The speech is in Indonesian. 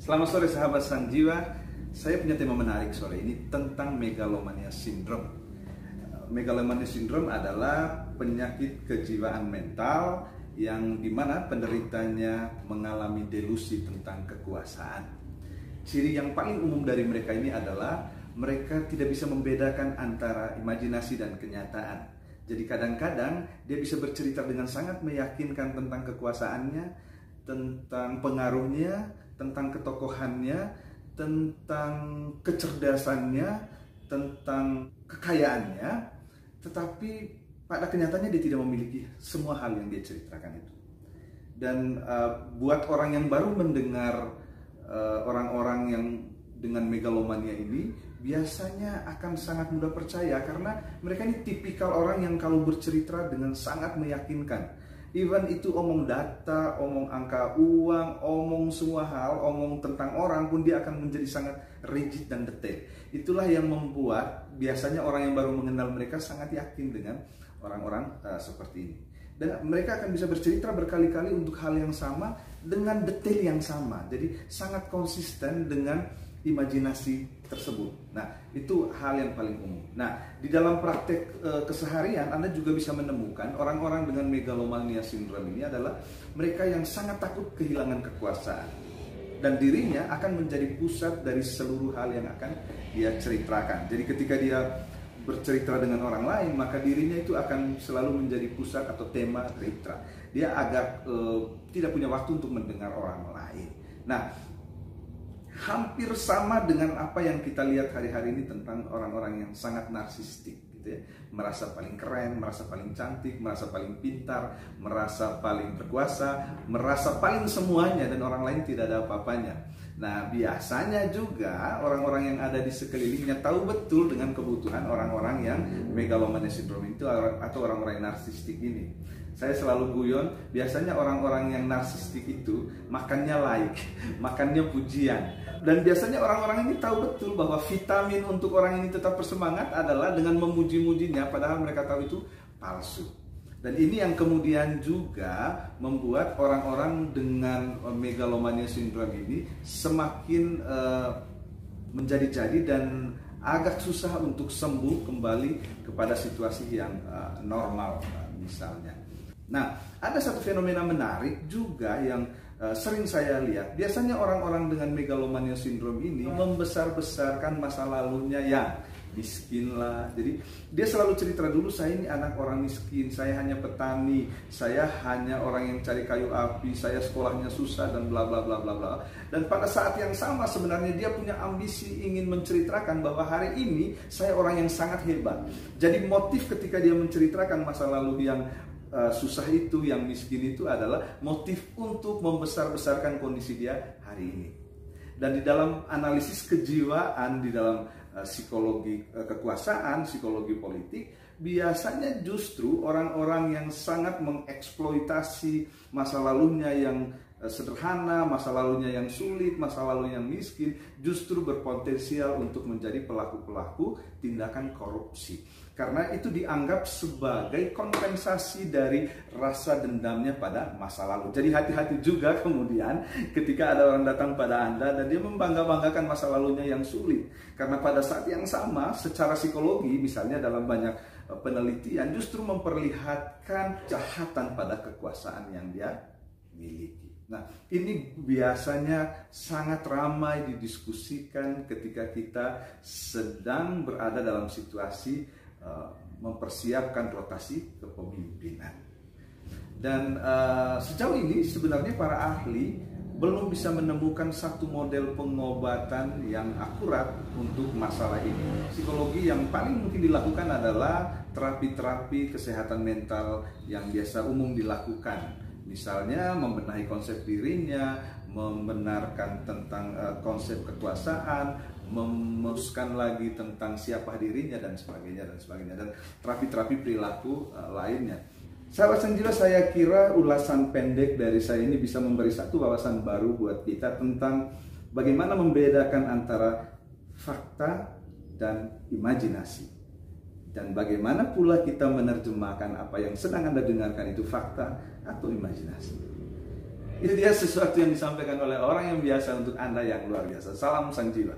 Selamat sore sahabat Sang Jiwa. Saya punya tema menarik sore ini tentang megalomania syndrome. Megalomania syndrome adalah penyakit kejiwaan mental yang dimana penderitanya mengalami delusi tentang kekuasaan. Ciri yang paling umum dari mereka ini adalah mereka tidak bisa membedakan antara imajinasi dan kenyataan. Jadi kadang-kadang dia bisa bercerita dengan sangat meyakinkan tentang kekuasaannya, tentang pengaruhnya, tentang ketokohannya, tentang kecerdasannya, tentang kekayaannya, tetapi pada kenyataannya dia tidak memiliki semua hal yang dia ceritakan itu. Dan buat orang yang baru mendengar orang-orang yang dengan megalomania ini, biasanya akan sangat mudah percaya karena mereka ini tipikal orang yang kalau bercerita dengan sangat meyakinkan. Even itu omong data, omong angka uang, omong semua hal, omong tentang orang pun dia akan menjadi sangat rigid dan detail. Itulah yang membuat biasanya orang yang baru mengenal mereka sangat yakin dengan orang-orang seperti ini. Dan mereka akan bisa bercerita berkali-kali untuk hal yang sama dengan detail yang sama. Jadi sangat konsisten dengan imajinasi tersebut. Nah, itu hal yang paling umum. Nah, di dalam praktek keseharian Anda juga bisa menemukan orang-orang dengan megalomania syndrome ini adalah mereka yang sangat takut kehilangan kekuasaan. Dan dirinya akan menjadi pusat dari seluruh hal yang akan dia ceritakan. Jadi ketika dia bercerita dengan orang lain, maka dirinya itu akan selalu menjadi pusat atau tema cerita. Dia agak tidak punya waktu untuk mendengar orang lain. Nah, hampir sama dengan apa yang kita lihat hari-hari ini tentang orang-orang yang sangat narsistik, gitu ya. Merasa paling keren, merasa paling cantik, merasa paling pintar, merasa paling berkuasa, merasa paling semuanya dan orang lain tidak ada apa-apanya. Nah, biasanya juga orang-orang yang ada di sekelilingnya tahu betul dengan kebutuhan orang-orang yang megalomania syndrome itu atau orang-orang yang narsistik ini. Saya selalu guyon, biasanya orang-orang yang narsistik itu makannya like, makannya pujian. Dan biasanya orang-orang ini tahu betul bahwa vitamin untuk orang ini tetap bersemangat adalah dengan memuji-mujinya, padahal mereka tahu itu palsu. Dan ini yang kemudian juga membuat orang-orang dengan megalomania syndrome ini semakin menjadi-jadi dan agak susah untuk sembuh kembali kepada situasi yang normal misalnya. Nah, ada satu fenomena menarik juga yang sering saya lihat. Biasanya orang-orang dengan megalomania syndrome ini membesar-besarkan masa lalunya yang miskin lah. Jadi dia selalu cerita dulu, saya ini anak orang miskin, saya hanya petani, saya hanya orang yang cari kayu api, saya sekolahnya susah dan bla bla bla bla bla. Dan pada saat yang sama sebenarnya dia punya ambisi ingin menceritakan bahwa hari ini saya orang yang sangat hebat. Jadi motif ketika dia menceritakan masa lalu yang susah itu, yang miskin itu adalah motif untuk membesar-besarkan kondisi dia hari ini. Dan di dalam analisis kejiwaan, di dalam psikologi kekuasaan, psikologi politik, biasanya justru orang-orang yang sangat mengeksploitasi masa lalunya yang sederhana, masa lalunya yang sulit, masa lalunya yang miskin, justru berpotensial untuk menjadi pelaku-pelaku tindakan korupsi. Karena itu dianggap sebagai kompensasi dari rasa dendamnya pada masa lalu. Jadi hati-hati juga kemudian ketika ada orang datang pada Anda dan dia membangga-banggakan masa lalunya yang sulit. Karena pada saat yang sama secara psikologi misalnya dalam banyak penelitian justru memperlihatkan kejahatan pada kekuasaan yang dia miliki. Nah, ini biasanya sangat ramai didiskusikan ketika kita sedang berada dalam situasi mempersiapkan rotasi kepemimpinan. Dan sejauh ini sebenarnya para ahli belum bisa menemukan satu model pengobatan yang akurat untuk masalah ini. Psikologi yang paling mungkin dilakukan adalah terapi-terapi kesehatan mental yang biasa umum dilakukan. Misalnya membenahi konsep dirinya, membenarkan tentang konsep kekuasaan, memutuskan lagi tentang siapa dirinya dan sebagainya dan terapi-terapi perilaku lainnya. Sahabat Sanjiwa, saya kira ulasan pendek dari saya ini bisa memberi satu wawasan baru buat kita tentang bagaimana membedakan antara fakta dan imajinasi. Dan bagaimana pula kita menerjemahkan apa yang sedang Anda dengarkan itu fakta atau imajinasi. Itu dia sesuatu yang disampaikan oleh orang yang biasa untuk Anda yang luar biasa. Salam Sanjiwa.